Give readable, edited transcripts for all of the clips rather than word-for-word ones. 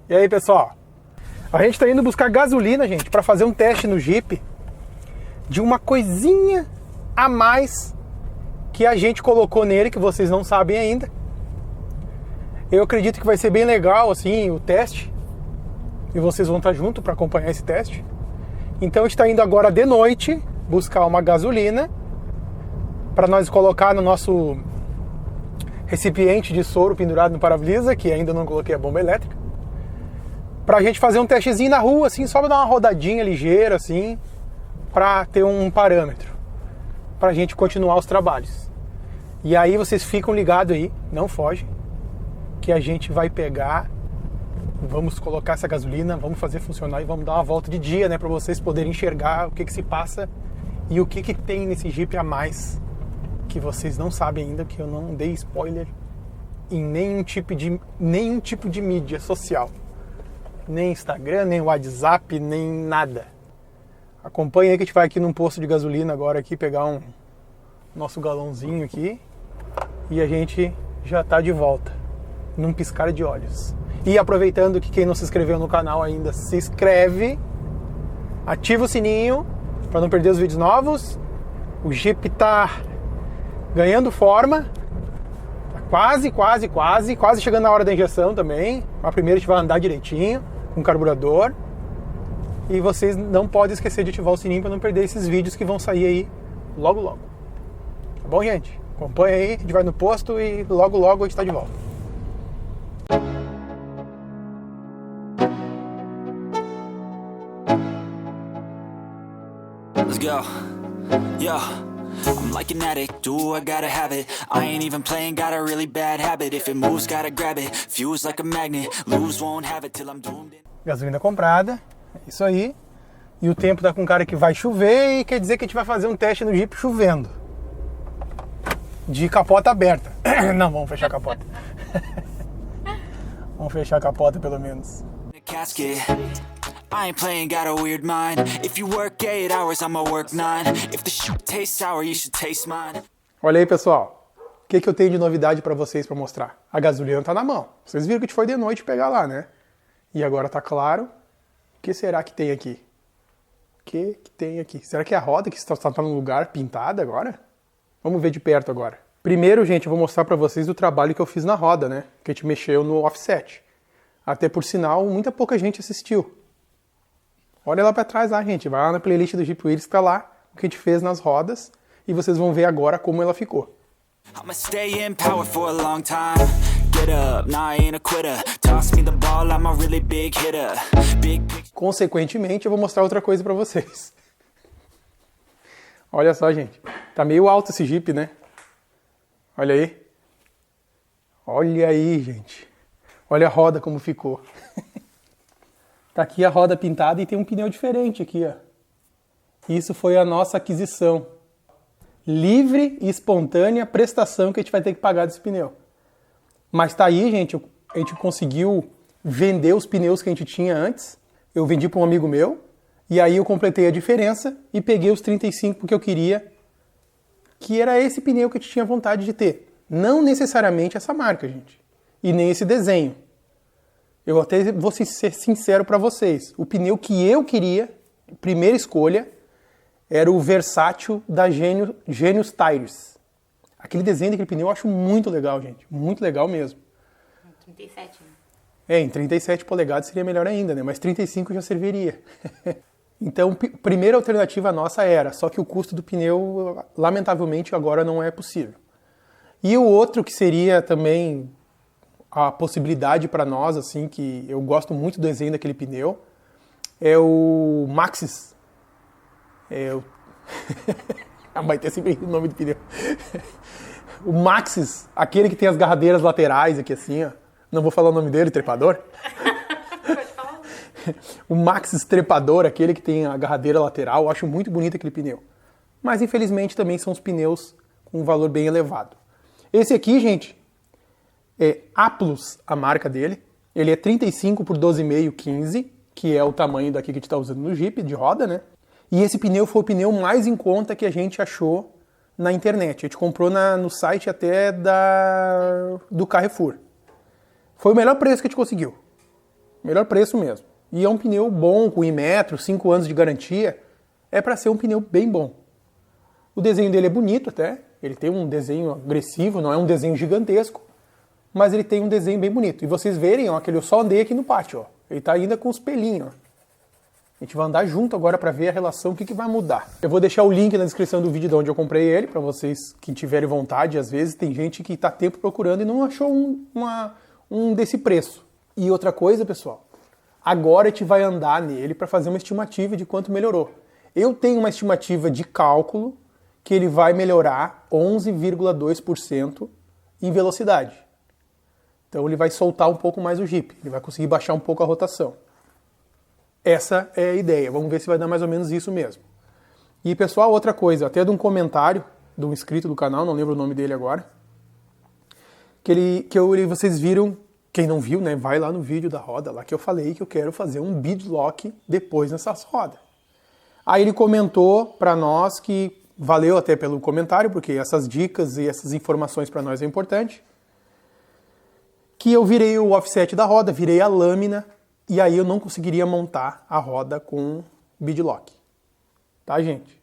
E aí, pessoal? A gente tá indo buscar gasolina, gente, para fazer um teste no Jeep de uma coisinha a mais que a gente colocou nele, que vocês não sabem ainda. Eu acredito que vai ser bem legal, assim, o teste. E vocês vão estar junto para acompanhar esse teste. Então a gente está indo agora de noite buscar uma gasolina para nós colocar no nosso recipiente de soro pendurado no para-brisa, que ainda não coloquei a bomba elétrica. Pra gente fazer um testezinho na rua, assim, só pra dar uma rodadinha ligeira, assim, pra ter um parâmetro, pra gente continuar os trabalhos. E aí vocês ficam ligados aí, não fogem, que a gente vai pegar, vamos colocar essa gasolina, vamos fazer funcionar e vamos dar uma volta de dia, né, pra vocês poderem enxergar o que se passa e o que tem nesse Jeep a mais, que vocês não sabem ainda, que eu não dei spoiler em nenhum tipo de mídia social. Nem Instagram, nem WhatsApp, nem nada. Acompanha aí que a gente vai aqui num posto de gasolina agora aqui, pegar um nosso galãozinho aqui e a gente já tá de volta, num piscar de olhos. E aproveitando que quem não se inscreveu no canal ainda, se inscreve, ativa o sininho para não perder os vídeos novos. O Jeep tá ganhando forma, quase chegando na hora da injeção também. Mas primeiro a gente vai andar direitinho com o carburador. E vocês não podem esquecer de ativar o sininho para não perder esses vídeos que vão sair aí logo. Tá bom, gente? Acompanha aí, a gente vai no posto e logo a gente tá de volta. Let's go. Yeah. I'm like an addict, do I gotta have it. I ain't even playing, got a really bad habit. If it moves, gotta grab it. Fuse like a magnet, lose, won't have it till I'm doomed. Gasolina comprada, é isso aí. E o tempo tá com cara que vai chover e quer dizer que a gente vai fazer um teste no Jeep chovendo. De capota aberta. Não, vamos fechar a capota. Vamos fechar a capota pelo menos. Casket. I ain't playing, got a weird mind. If you work 8 hours, I'ma work 9. If the shoot tastes sour, you should taste mine. Olha aí, pessoal. O que eu tenho de novidade pra vocês pra mostrar? A gasolina tá na mão. Vocês viram que a gente foi de noite pegar lá, né? E agora tá claro. O que será que tem aqui? O que tem aqui? Será que é a roda que está no lugar pintada agora? Vamos ver de perto agora. Primeiro, gente, eu vou mostrar pra vocês o trabalho que eu fiz na roda, né? Que a gente mexeu no offset. Até por sinal, muita pouca gente assistiu. Olha lá pra trás lá, gente. Vai lá na playlist do Jeep Wheels, tá lá o que a gente fez nas rodas. E vocês vão ver agora como ela ficou. I'ma stay in power for a long time. Get up, nah, I ain't a quitter. Toss me the ball, I'm a really big hitter. Consequentemente, eu vou mostrar outra coisa pra vocês. Olha só, gente. Tá meio alto esse Jeep, né? Olha aí. Olha aí, gente. Olha a roda como ficou. Tá aqui a roda pintada e tem um pneu diferente aqui, ó. Isso foi a nossa aquisição. Livre e espontânea prestação que a gente vai ter que pagar desse pneu. Mas tá aí, gente, a gente conseguiu vender os pneus que a gente tinha antes. Eu vendi para um amigo meu. E aí eu completei a diferença e peguei os 35 que eu queria. Que era esse pneu que a gente tinha vontade de ter. Não necessariamente essa marca, gente. E nem esse desenho. Eu até vou ser sincero para vocês. O pneu que eu queria, primeira escolha, era o Versátil da Genius Tires. Aquele desenho daquele pneu eu acho muito legal, gente. Muito legal mesmo. 37, né? É, em 37 polegadas seria melhor ainda, né? Mas 35 já serviria. Então, primeira alternativa nossa era, só que o custo do pneu, lamentavelmente, agora não é possível. E o outro que seria também a possibilidade para nós, assim, que eu gosto muito do desenho daquele pneu, é o Maxxis. Vai ter sempre o nome do pneu. O Maxxis, aquele que tem as garradeiras laterais aqui assim, ó. Não vou falar o nome dele, trepador. O Maxxis trepador, aquele que tem a garradeira lateral, eu acho muito bonito aquele pneu. Mas infelizmente também são os pneus com um valor bem elevado. Esse aqui, gente, é Aplus, a marca dele. Ele é 35 por 12,5, 15, que é o tamanho daqui que a gente está usando no Jeep, de roda, né? E esse pneu foi o pneu mais em conta que a gente achou na internet. A gente comprou no site até do Carrefour. Foi o melhor preço que a gente conseguiu. Melhor preço mesmo. E é um pneu bom, com Inmetro, 5 anos de garantia. É para ser um pneu bem bom. O desenho dele é bonito até. Ele tem um desenho agressivo, não é um desenho gigantesco. Mas ele tem um desenho bem bonito. E vocês verem, ó, que eu só andei aqui no pátio. Ó. Ele tá ainda com os pelinhos. Ó. A gente vai andar junto agora para ver a relação, o que vai mudar. Eu vou deixar o link na descrição do vídeo de onde eu comprei ele, para vocês que tiverem vontade. Às vezes tem gente que está tempo procurando e não achou um desse preço. E outra coisa, pessoal, agora a gente vai andar nele para fazer uma estimativa de quanto melhorou. Eu tenho uma estimativa de cálculo que ele vai melhorar 11,2% em velocidade. Então ele vai soltar um pouco mais o Jeep, ele vai conseguir baixar um pouco a rotação. Essa é a ideia, vamos ver se vai dar mais ou menos isso mesmo. E pessoal, outra coisa, até de um comentário de um inscrito do canal, não lembro o nome dele agora, vocês viram, quem não viu, né, vai lá no vídeo da roda, lá que eu falei que eu quero fazer um beadlock depois nessas rodas. Aí ele comentou para nós que valeu até pelo comentário, porque essas dicas e essas informações para nós é importante, que eu virei o offset da roda, virei a lâmina, e aí eu não conseguiria montar a roda com beadlock. Tá, gente?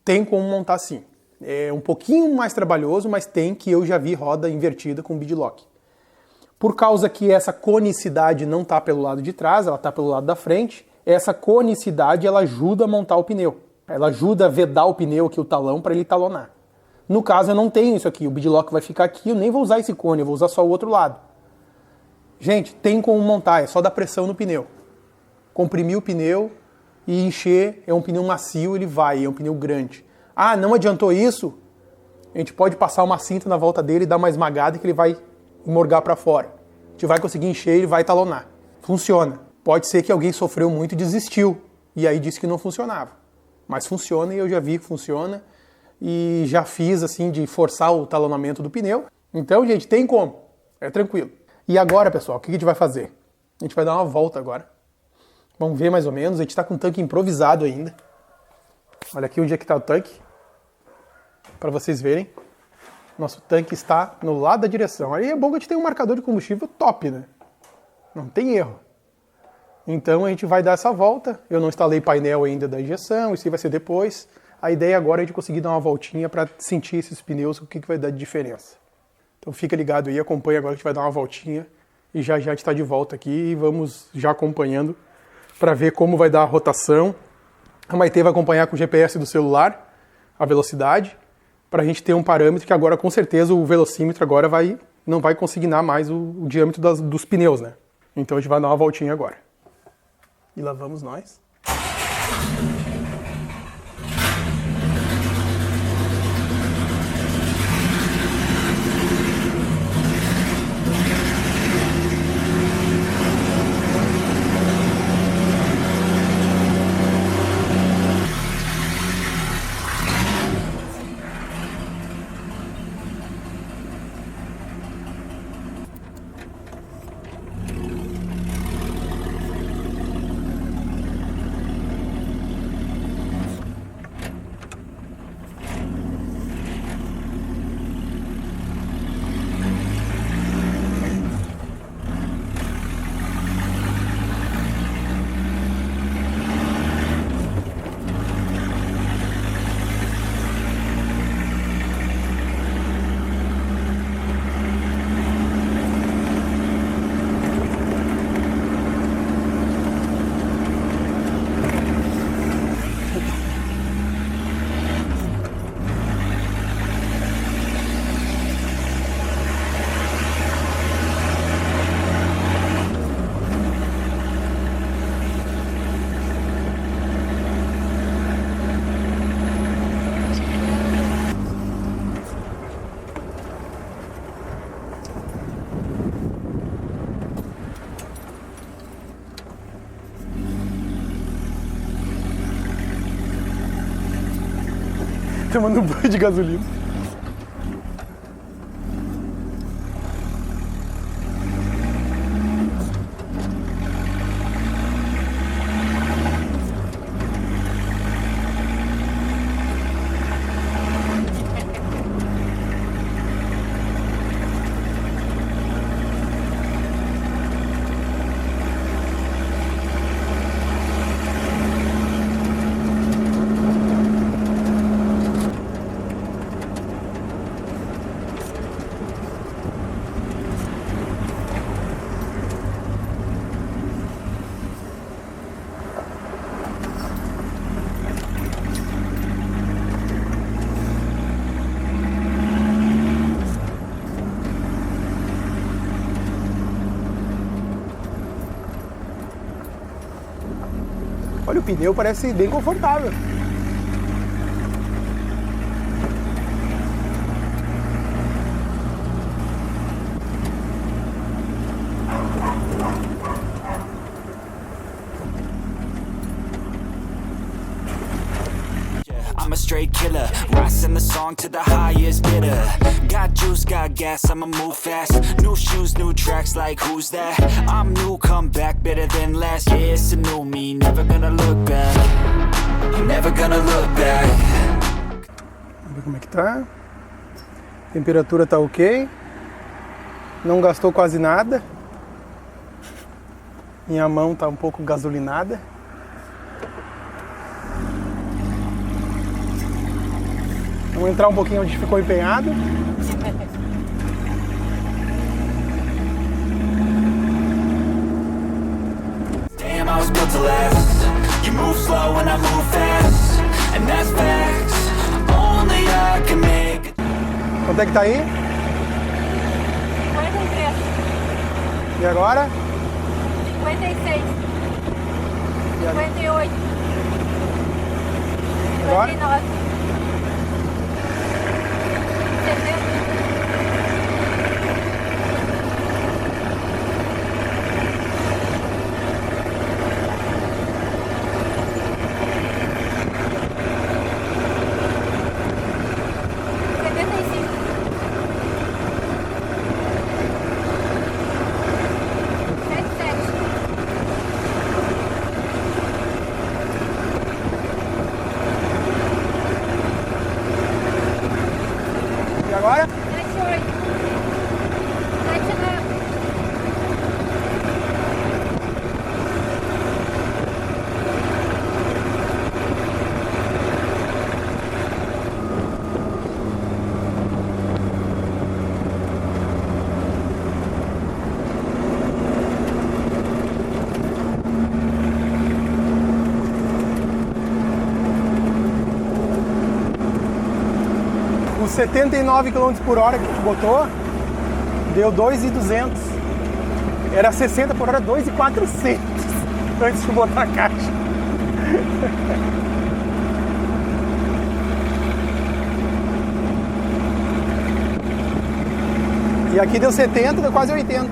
Tem como montar sim. É um pouquinho mais trabalhoso, mas tem, que eu já vi roda invertida com beadlock. Por causa que essa conicidade não está pelo lado de trás, ela está pelo lado da frente, essa conicidade ela ajuda a montar o pneu. Ela ajuda a vedar o pneu aqui, o talão, para ele talonar. No caso, eu não tenho isso aqui. O beadlock vai ficar aqui, eu nem vou usar esse cone, eu vou usar só o outro lado. Gente, tem como montar, é só dar pressão no pneu. Comprimir o pneu e encher, é um pneu macio, ele vai, é um pneu grande. Ah, não adiantou isso? A gente pode passar uma cinta na volta dele e dar uma esmagada que ele vai morgar para fora. A gente vai conseguir encher e ele vai talonar. Funciona. Pode ser que alguém sofreu muito e desistiu, e aí disse que não funcionava. Mas funciona e eu já vi que funciona, e já fiz assim de forçar o talonamento do pneu. Então, gente, tem como, é tranquilo. E agora, pessoal, o que a gente vai fazer? A gente vai dar uma volta agora. Vamos ver mais ou menos. A gente está com um tanque improvisado ainda. Olha aqui onde é que está o tanque. Para vocês verem. Nosso tanque está no lado da direção. Aí é bom que a gente tem um marcador de combustível top, né? Não tem erro. Então a gente vai dar essa volta. Eu não instalei painel ainda da injeção. Isso vai ser depois. A ideia agora é a gente conseguir dar uma voltinha para sentir esses pneus, o que vai dar de diferença. Então fica ligado aí, acompanha agora que a gente vai dar uma voltinha e já a gente está de volta aqui e vamos já acompanhando para ver como vai dar a rotação. A Maitê vai acompanhar com o GPS do celular a velocidade para a gente ter um parâmetro que agora com certeza o velocímetro agora não vai consignar mais o diâmetro dos pneus, né? Então a gente vai dar uma voltinha agora. E lá vamos nós. Tomando um banho de gasolina. Olha, o pneu parece bem confortável. I'm a straight killer, rising the song to the highest bidder. Got juice, got gas, I'ma move fast. New shoes, new tracks, like who's that? I'm new, come back, better than last. Yeah, it's a new me, never gonna look back. Never gonna look back. Vamos ver como é que tá. Temperatura tá ok. Não gastou quase nada. Minha mão tá um pouco gasolinada. Vamos entrar um pouquinho onde ficou empenhado. Damn, I was built to last. You move slow and I move fast. And that's facts. Only I can make. Quanto é que tá aí? 53, E agora? 56, 58, Agora? 59, 70. E agora? 38, 39. Os 79 km por hora que a gente botou, deu 2.200. Era 60 por hora, 2.400 antes de botar a caixa. E aqui deu 70, deu quase 80.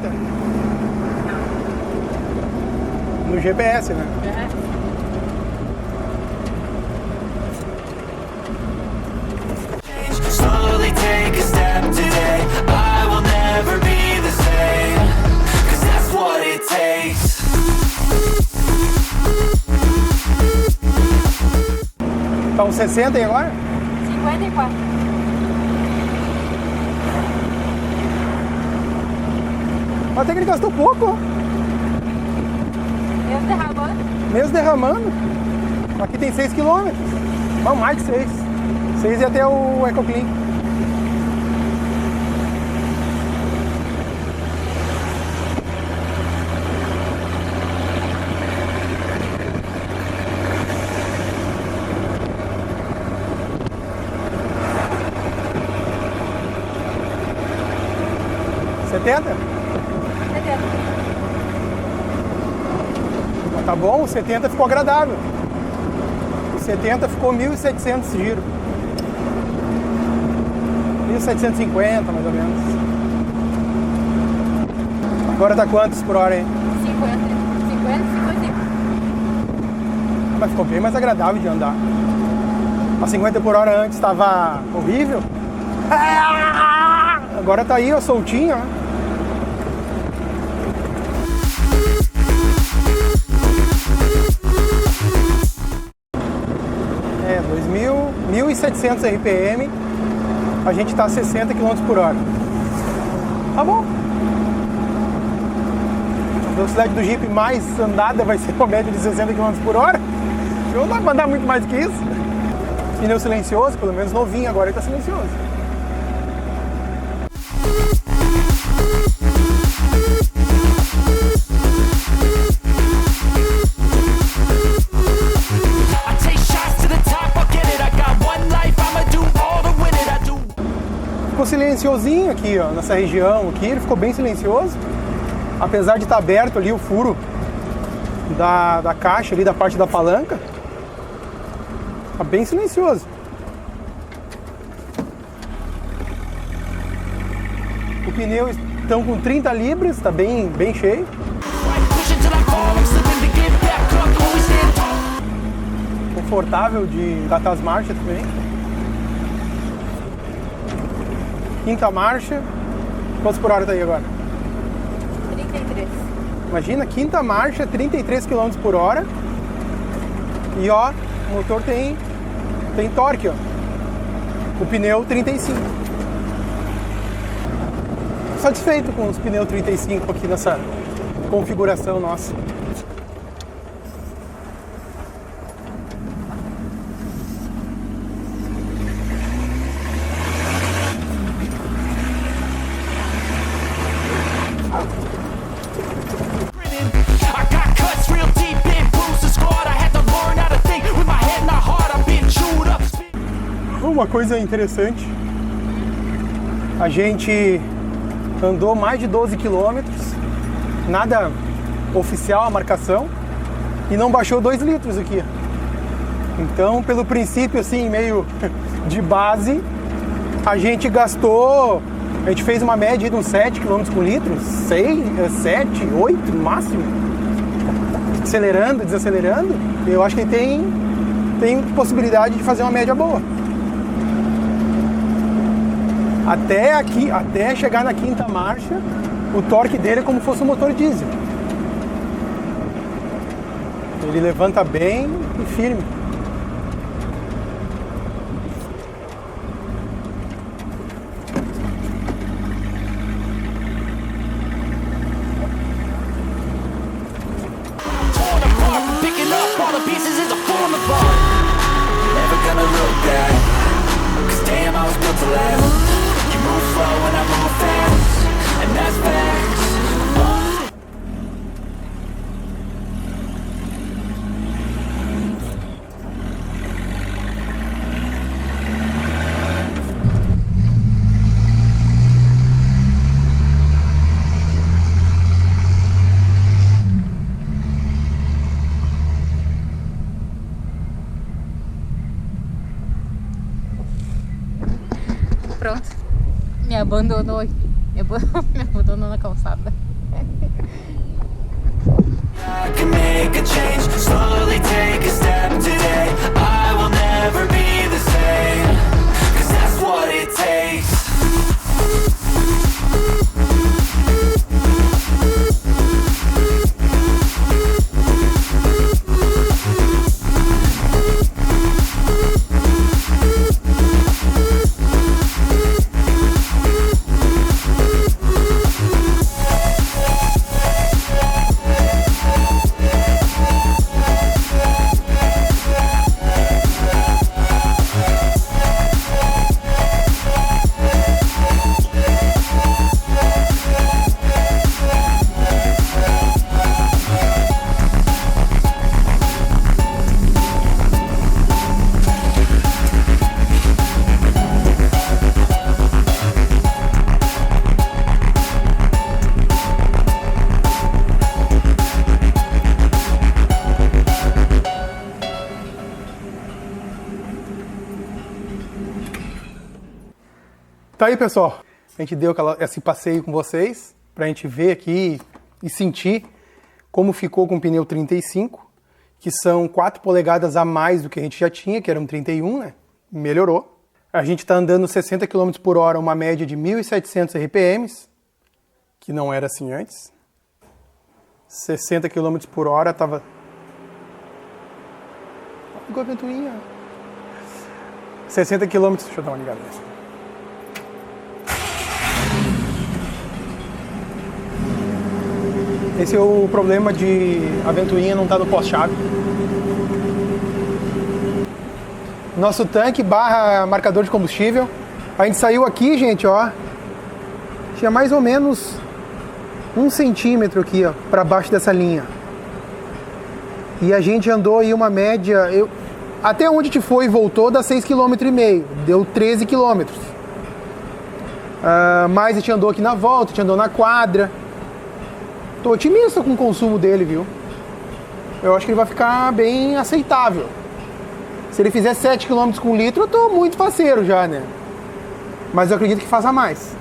No GPS, né? Slowly take a step today. I will never be the same. 'Cause that's what it takes. Tá uns 60 aí agora? 54. Até que ele gastou pouco, Eu derramando. mesmo derramando. Aqui tem 6 km. Não, mais de 6. 6 e até o EcoClean. Setenta? 70. Mas tá bom, o 70 ficou agradável. O 70 ficou 1.700 giro. 1.750 mais ou menos. Agora tá quantos por hora aí? 50, 55. Mas ficou bem mais agradável de andar. A 50 por hora antes estava horrível. Agora tá aí, ó, soltinho, ó. É, 1.700 RPM. A gente tá a 60 km por hora. Tá bom. A velocidade do Jeep mais andada vai ser uma média de 60 km por hora. Não dá pra andar muito mais do que isso. Pneu silencioso, pelo menos novinho, agora ele tá silencioso. I take shots to the top, I'll get it. I got one life, I'ma do all to win it. I do. Ficou silenciosinho aqui, ó, nessa região aqui, ele ficou bem silencioso. Apesar de estar aberto ali o furo da caixa ali, da parte da palanca, tá bem silencioso. O pneu estão com 30 libras, tá bem cheio. Confortável de datar as marchas também. Quinta marcha. Quantos por hora tá aí agora? 33. Imagina, quinta marcha, 33 km por hora. E ó, o motor tem torque, ó. O pneu 35. Satisfeito com os pneus 35 aqui nessa configuração nossa. Uma coisa interessante, a gente andou mais de 12 quilômetros, nada oficial a marcação, e não baixou 2 litros aqui. Então, pelo princípio assim, meio de base, a gente fez uma média de uns 7 km por litro, 6, 7, 8 no máximo, acelerando, desacelerando. Eu acho que tem possibilidade de fazer uma média boa. Até chegar na quinta marcha, o torque dele é como fosse um motor diesel. Ele levanta bem e firme. Pronto. Me abandonou. Me abandonou na calçada. I can make a change, slowly take a step today. I will never be the same, 'cause that's what it takes. Tá aí, pessoal. A gente deu esse passeio com vocês pra gente ver aqui e sentir como ficou com o pneu 35, que são 4 polegadas a mais do que a gente já tinha, que era um 31, né? Melhorou. A gente tá andando 60 km por hora, uma média de 1.700 RPMs, que não era assim antes. 60 km por hora tava... Ficou a ventoinha. 60 km... Deixa eu dar uma ligada nessa. Esse é o problema de a ventoinha não estar no pós-chave. Nosso tanque barra marcador de combustível. A gente saiu aqui, gente, ó. Tinha mais ou menos 1 centímetro aqui, ó, para baixo dessa linha. E a gente andou aí uma média... Até onde a gente foi e voltou dá 6,5 km. Deu 13 km. Mas a gente andou aqui na volta, a gente andou na quadra. Tô otimista com o consumo dele, viu? eu acho que ele vai ficar bem aceitável. Se ele fizer 7 km com litro, eu tô muito faceiro já, né? Mas eu acredito que faça mais.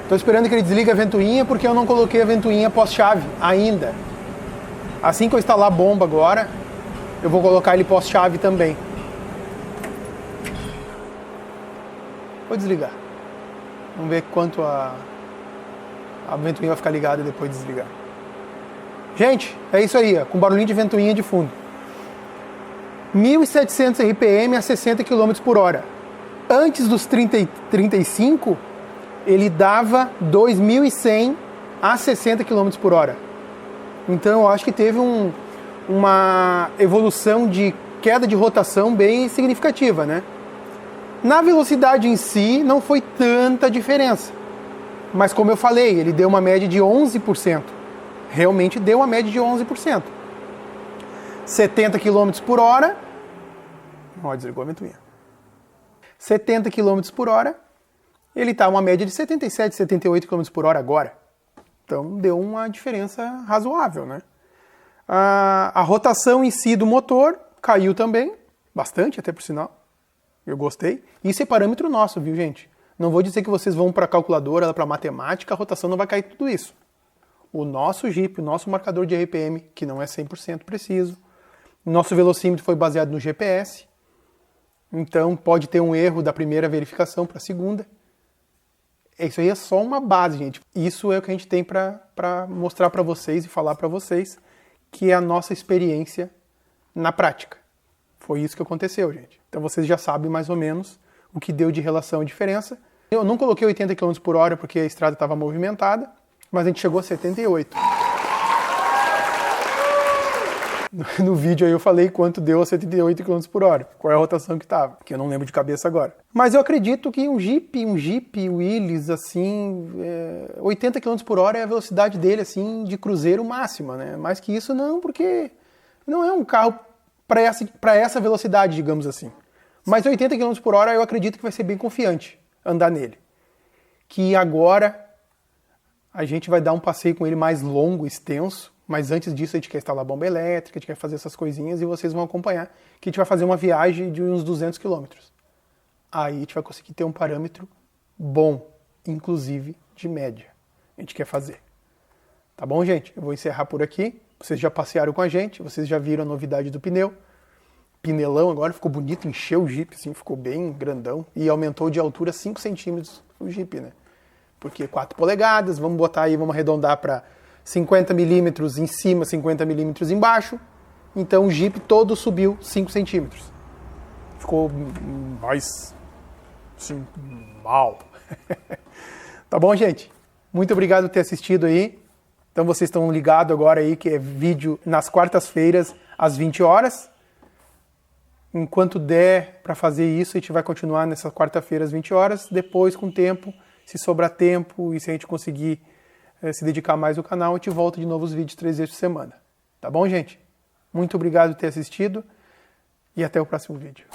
Tô esperando que ele desligue a ventoinha, porque eu não coloquei a ventoinha pós-chave ainda. Assim que eu instalar a bomba agora, eu vou colocar ele pós-chave também. Vou desligar. Vamos ver quanto a ventoinha vai ficar ligada depois de desligar. Gente, é isso aí, ó, com barulhinho de ventoinha de fundo. 1.700 RPM a 60 km por hora. Antes dos 35, ele dava 2.100 a 60 km por hora. Então eu acho que teve uma evolução de queda de rotação bem significativa, né? Na velocidade em si não foi tanta diferença. Mas como eu falei, ele deu uma média de 11%. Realmente deu uma média de 11%. 70 km por hora. Ó, desligou a ventoinha. 70 km por hora. Ele está uma média de 77, 78 km por hora agora. Então deu uma diferença razoável, né? A rotação em si do motor caiu também. Bastante, até por sinal. Eu gostei. Isso é parâmetro nosso, viu, gente? Não vou dizer que vocês vão para a calculadora, para a matemática, a rotação não vai cair tudo isso. O nosso Jeep, o nosso marcador de RPM, que não é 100% preciso. Nosso velocímetro foi baseado no GPS. Então pode ter um erro da primeira verificação para a segunda. Isso aí é só uma base, gente. Isso é o que a gente tem para mostrar para vocês e falar para vocês, que é a nossa experiência na prática. Foi isso que aconteceu, gente. Então vocês já sabem mais ou menos o que deu de relação e diferença. Eu não coloquei 80 km por hora porque a estrada estava movimentada, mas a gente chegou a 78. No vídeo aí eu falei quanto deu a 78 km por hora, qual é a rotação que estava, que eu não lembro de cabeça agora. Mas eu acredito que um Jeep Willys, assim, 80 km por hora é a velocidade dele, assim, de cruzeiro máxima, né? Mais que isso não, porque não é um carro para essa velocidade, digamos assim. Mas 80 km por hora eu acredito que vai ser bem confiante andar nele. Que agora a gente vai dar um passeio com ele mais longo, extenso, mas antes disso a gente quer instalar bomba elétrica, a gente quer fazer essas coisinhas e vocês vão acompanhar, que a gente vai fazer uma viagem de uns 200 km. Aí a gente vai conseguir ter um parâmetro bom, inclusive de média. A gente quer fazer. Tá bom, gente? Eu vou encerrar por aqui. Vocês já passearam com a gente, vocês já viram a novidade do pneu. Pinelão agora, ficou bonito, encheu o Jeep, assim, ficou bem grandão. E aumentou de altura 5 centímetros o Jeep, né? Porque 4 polegadas, vamos botar aí, vamos arredondar para 50 milímetros em cima, 50 milímetros embaixo. Então o Jeep todo subiu 5 centímetros. Ficou mais, assim, mal. Tá bom, gente? Muito obrigado por ter assistido aí. Então vocês estão ligados agora aí que é vídeo nas quartas-feiras às 20 horas. Enquanto der para fazer isso, a gente vai continuar nessa quarta-feira às 20 horas. Depois, com o tempo, se sobrar tempo e se a gente conseguir se dedicar mais ao canal, a gente volta de novos vídeos 3 vezes por semana. Tá bom, gente? Muito obrigado por ter assistido e até o próximo vídeo.